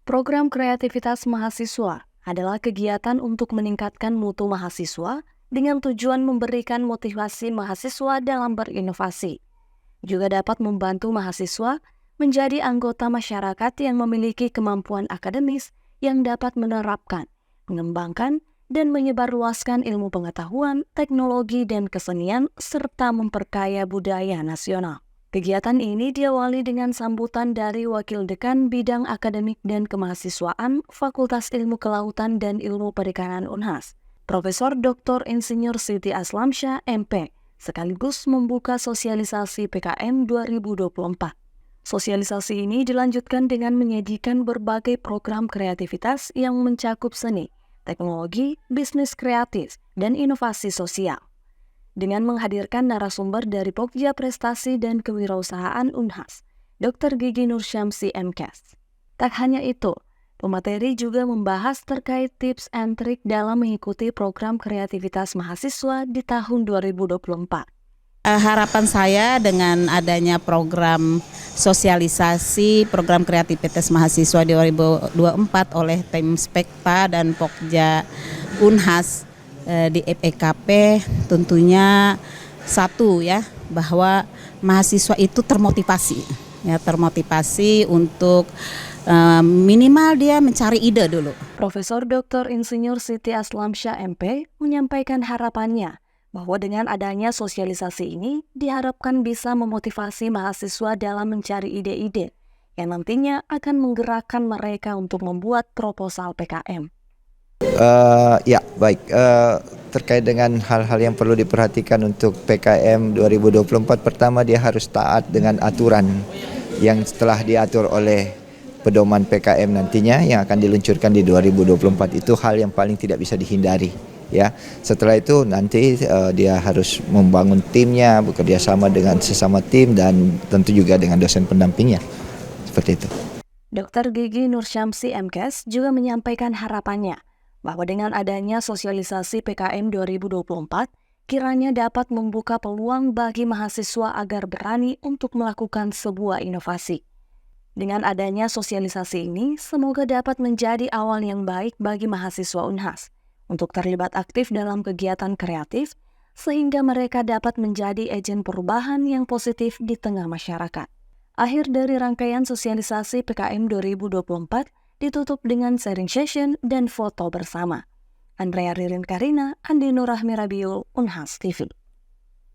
Program kreativitas mahasiswa adalah kegiatan untuk meningkatkan mutu mahasiswa dengan tujuan memberikan motivasi mahasiswa dalam berinovasi. Juga dapat membantu mahasiswa menjadi anggota masyarakat yang memiliki kemampuan akademis yang dapat menerapkan, mengembangkan, dan menyebarluaskan ilmu pengetahuan, teknologi, dan kesenian, serta memperkaya budaya nasional. Kegiatan ini diawali dengan sambutan dari Wakil Dekan Bidang Akademik dan Kemahasiswaan Fakultas Ilmu Kelautan dan Ilmu Perikanan Unhas, Profesor Dr. Insinyur Siti Aslamsyah, MP, sekaligus membuka sosialisasi PKM 2024. Sosialisasi ini dilanjutkan dengan menyajikan berbagai program kreativitas yang mencakup seni, teknologi, bisnis kreatif, dan inovasi sosial. Dengan menghadirkan narasumber dari Pokja Prestasi dan Kewirausahaan Unhas, Dr. Gigi Nursyamsi MKes. Tak hanya itu, pemateri juga membahas terkait tips and trik dalam mengikuti program kreativitas mahasiswa di tahun 2024. Harapan saya dengan adanya program sosialisasi program kreativitas mahasiswa 2024 oleh tim Spekta dan Pokja Unhas di FEKP tentunya satu ya, bahwa mahasiswa itu termotivasi untuk minimal dia mencari ide dulu. Profesor Dr. Insinyur Siti Aslamsyah MP menyampaikan harapannya bahwa dengan adanya sosialisasi ini diharapkan bisa memotivasi mahasiswa dalam mencari ide-ide yang nantinya akan menggerakkan mereka untuk membuat proposal PKM. Terkait dengan hal-hal yang perlu diperhatikan untuk PKM 2024, pertama dia harus taat dengan aturan yang telah diatur oleh pedoman PKM nantinya yang akan diluncurkan di 2024. Itu hal yang paling tidak bisa dihindari. Ya, setelah itu nanti dia harus membangun timnya, bekerja sama dengan sesama tim dan tentu juga dengan dosen pendampingnya. Seperti itu. Dr. Gigi Nursyamsi MKes juga menyampaikan harapannya bahwa dengan adanya sosialisasi PKM 2024, kiranya dapat membuka peluang bagi mahasiswa agar berani untuk melakukan sebuah inovasi. Dengan adanya sosialisasi ini, semoga dapat menjadi awal yang baik bagi mahasiswa Unhas untuk terlibat aktif dalam kegiatan kreatif, sehingga mereka dapat menjadi agen perubahan yang positif di tengah masyarakat. Akhir dari rangkaian sosialisasi PKM 2024 ditutup dengan sharing session dan foto bersama. Andrea Ririn Karina, Andi Nur Rahmi Rabiul, Unhas TV.